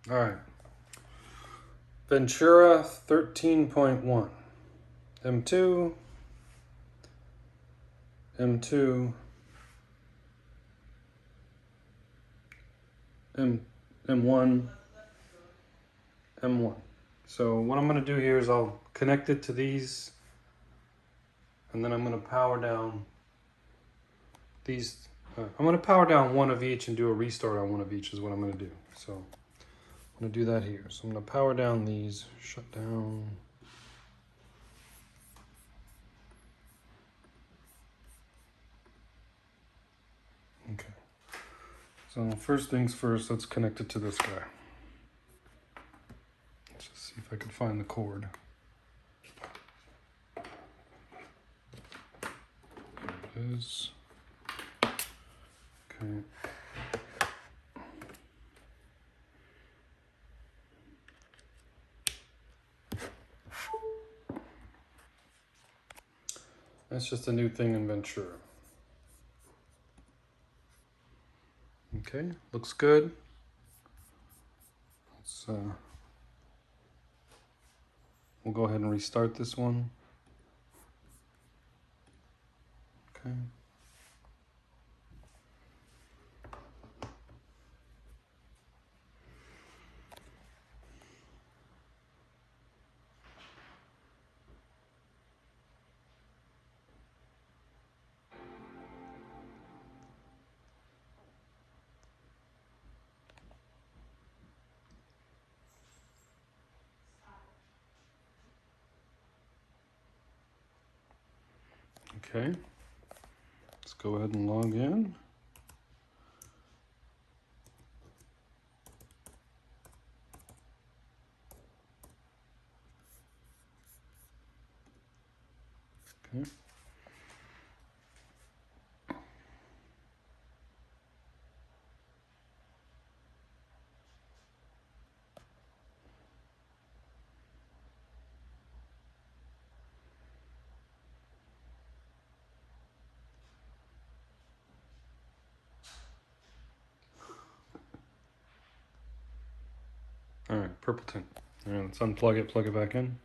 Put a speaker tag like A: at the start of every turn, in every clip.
A: All right. Ventura 13.1. M2. M2. M1. M1. So what I'm going to do here is I'll connect it to these, and then I'm going to power down these. I'm going to power down one of each and do a restart on one of each is what I'm going to do. So I'm going to do that here. So I'm going to power down these, shut down. Okay. So first things first, let's connect it to this guy. Let's just see if I can find the cord. There it is. Okay. That's just a new thing in Ventura. Okay, looks good. Let's, we'll go ahead and restart this one. Okay. Okay, let's go ahead and log in. Okay. All right, purple tint. All right, let's unplug it, plug it back in.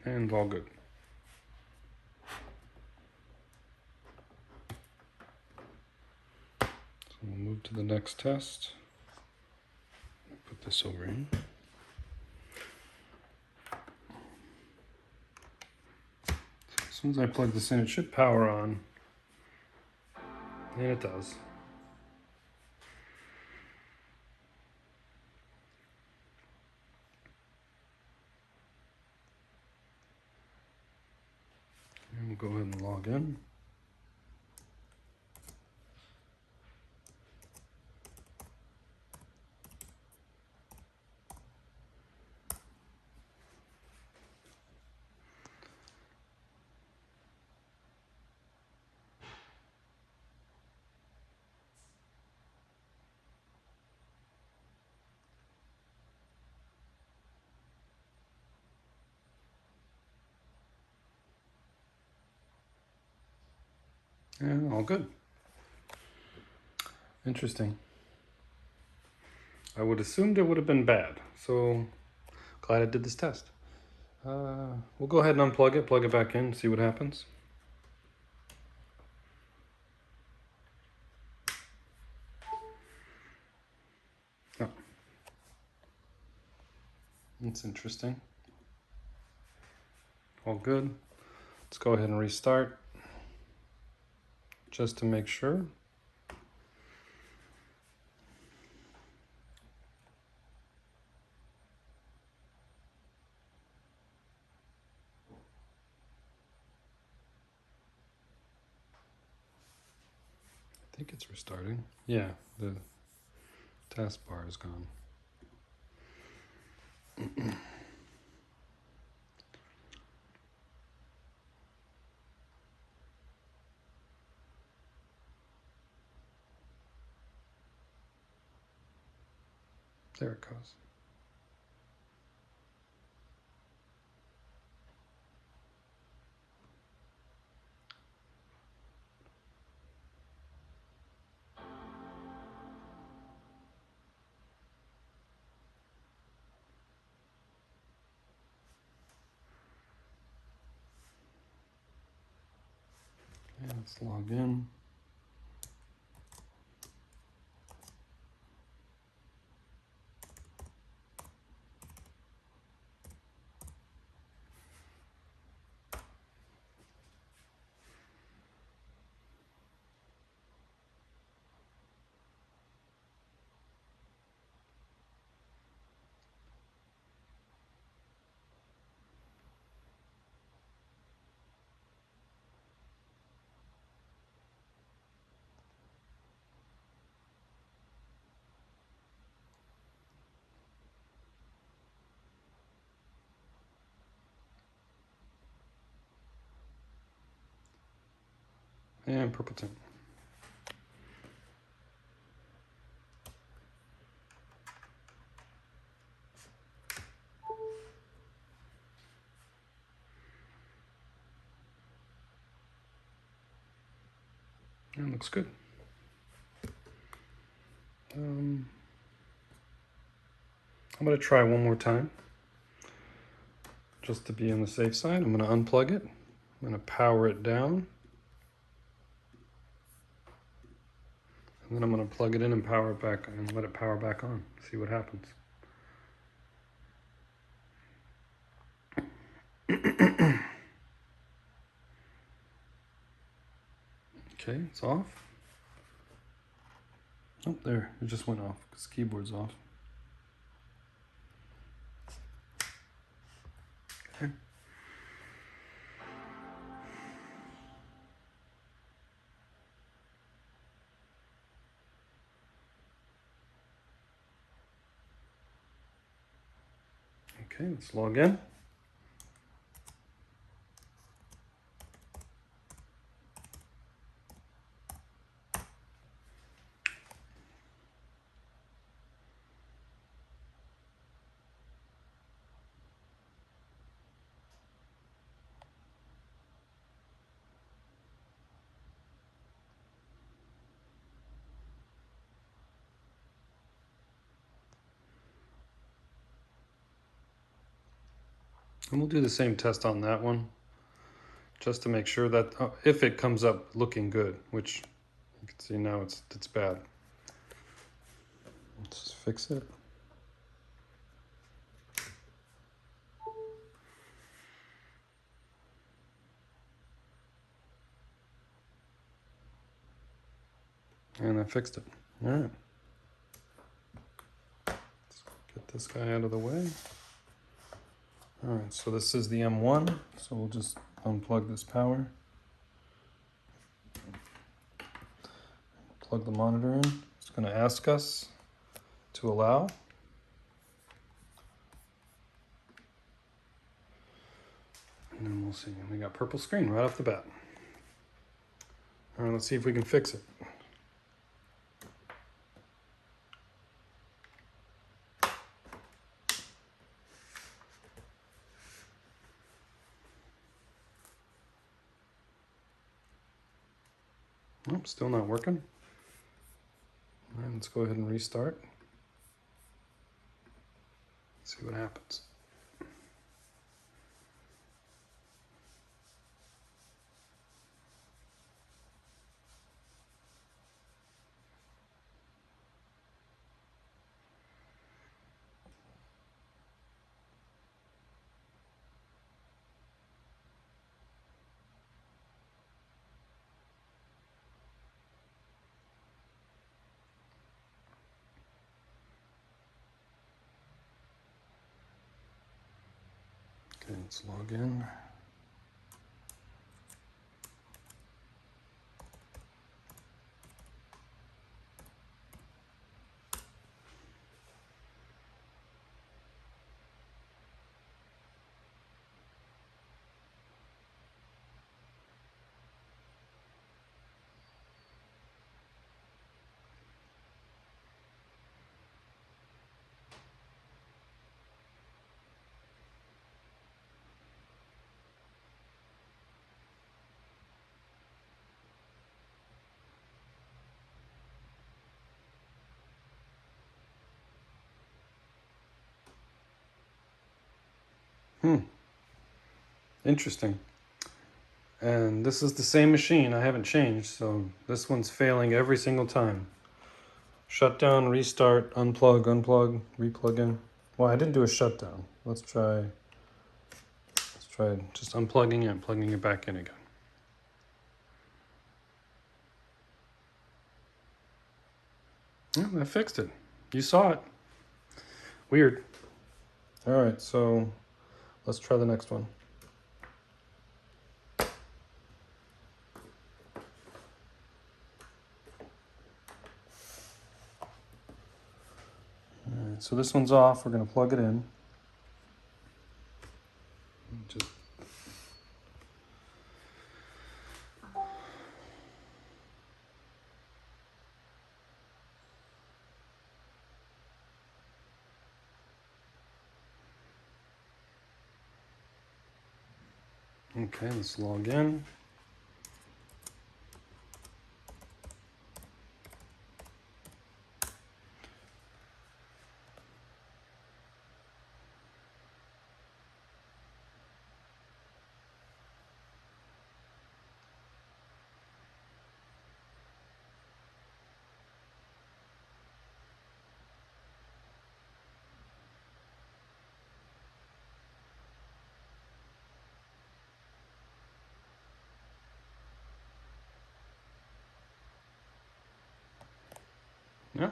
A: And all good. So we'll move to the next test. Put this over in. So as soon as I plug this in, it should power on. And it does. And we'll go ahead and log in. And all good. Interesting. I would assumed it would have been bad, so glad I did this test. We'll go ahead and unplug it, plug it back in, see what happens. Oh. That's interesting. All good. Let's go ahead and restart just to make sure. I think it's restarting. Yeah, the taskbar is gone. There it goes. let's log in. And purple tint. That looks good. I'm going to try one more time. Just to be on the safe side, I'm going to unplug it. I'm going to power it down. And then I'm going to plug it in and power it back and let it power back on. See what happens. Okay, it's off. Oh, there, it just went off because the keyboard's off. Okay. Okay, let's log in. And we'll do the same test on that one, just to make sure that if it comes up looking good, which you can see now it's bad. Let's just fix it. And I fixed it. All right. Let's get this guy out of the way. All right, so this is the M1, so we'll just unplug this power. Plug the monitor in. It's going to ask us to allow. And then we'll see. We got purple screen right off the bat. All right, let's see if we can fix it. Oh, still not working. All right, let's go ahead and restart. See what happens. Okay, let's log in. Interesting. And this is the same machine, I haven't changed, so this one's failing every single time. Shut down, restart, unplug, unplug, replug in. Well, I didn't do a shutdown. Let's try just unplugging it and plugging it back in again. Yeah, I fixed it. You saw it. Weird. All right, so let's try the next one. All right, so this one's off. We're going to plug it in. Just okay, let's log in. Yeah.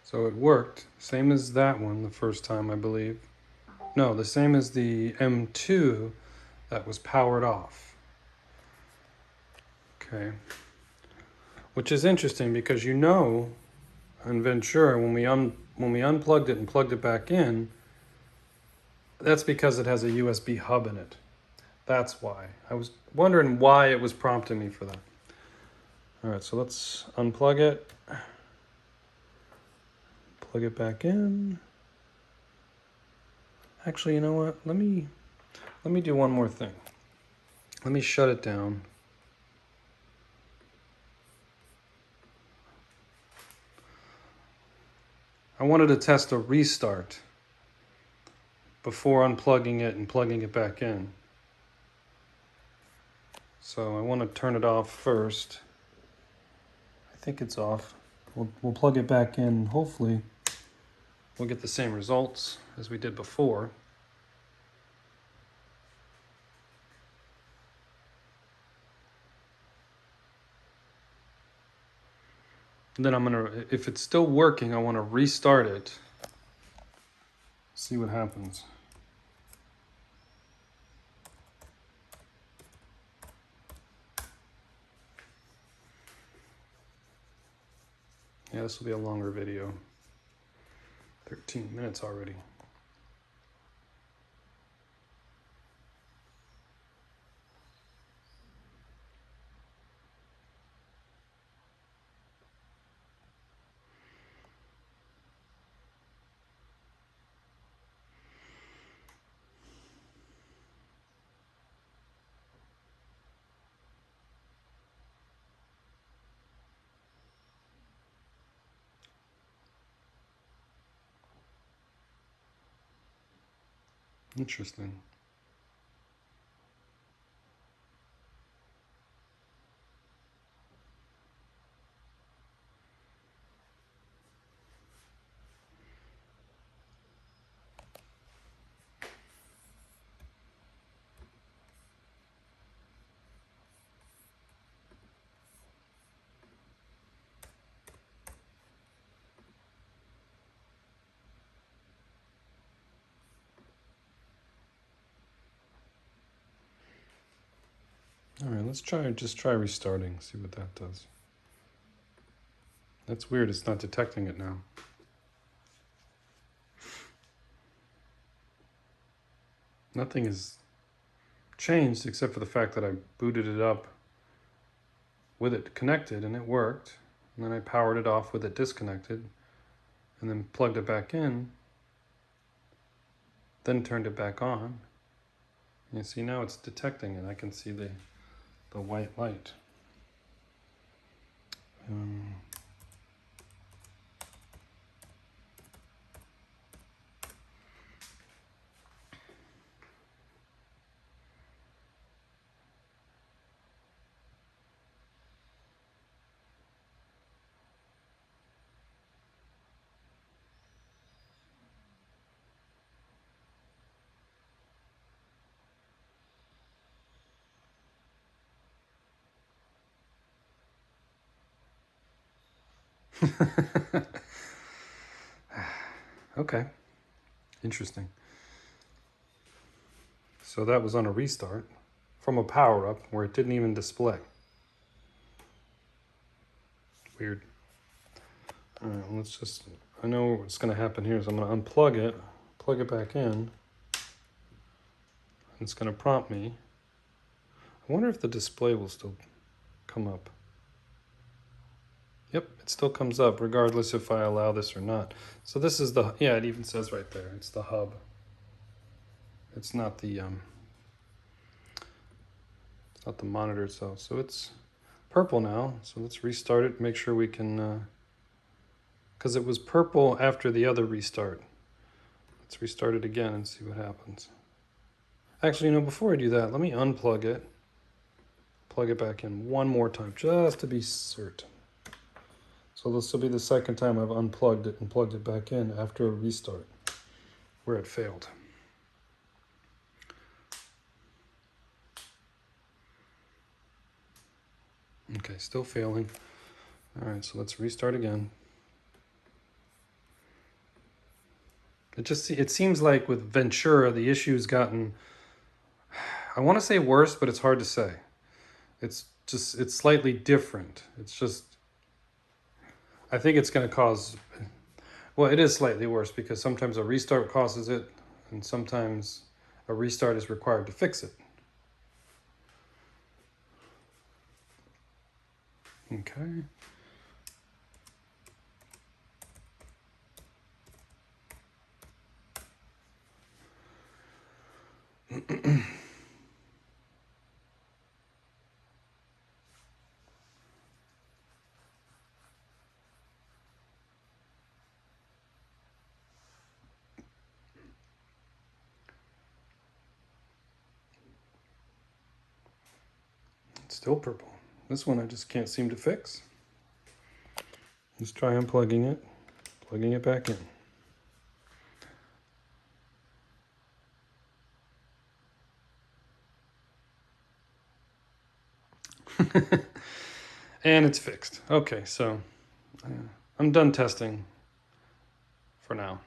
A: So it worked. Same as that one the first time, I believe. No, the same as the M2 that was powered off. Okay. Which is interesting because you know on Ventura when we unplugged it and plugged it back in, that's because it has a USB hub in it. That's why. I was wondering why it was prompting me for that. All right, so let's unplug it. Plug it back in. Actually, you know what? Let me do one more thing. Let me shut it down. I wanted to test a restart before unplugging it and plugging it back in. So I want to turn it off first. I think it's off. We'll plug it back in. Hopefully we'll get the same results as we did before. And then I'm gonna, if it's still working, I want to restart it. See what happens. Yeah, this will be a longer video. 13 minutes already. Interesting. All right, let's just try restarting, see what that does. That's weird, it's not detecting it now. Nothing has changed except for the fact that I booted it up with it connected and it worked. And then I powered it off with it disconnected and then plugged it back in, then turned it back on. You see now it's detecting it. I can see the white light. Okay, interesting. So that was on a restart from a power-up where it didn't even display. Weird. All right, let's just, I know what's going to happen here is I'm going to unplug it, plug it back in. It's going to prompt me. I wonder if the display will still come up. Yep, it still comes up regardless if I allow this or not. So this is the, yeah, it even says right there, it's the hub. It's not the monitor itself. So it's purple now. So let's restart it, make sure we can, because it was purple after the other restart. Let's restart it again and see what happens. Actually, you know, before I do that, let me unplug it, plug it back in one more time, just to be certain. So this will be the second time I've unplugged it and plugged it back in after a restart where it failed. Okay, still failing. All right, so let's restart again. It seems like with Ventura, the issue's gotten, I want to say worse, but it's hard to say. It's slightly different. It's just, I think it's going to cause, well, it is slightly worse because sometimes a restart causes it and sometimes a restart is required to fix it. Okay. It's still purple. This one I just can't seem to fix. Let's try unplugging it, plugging it back in. And it's fixed. Okay, so I'm done testing for now.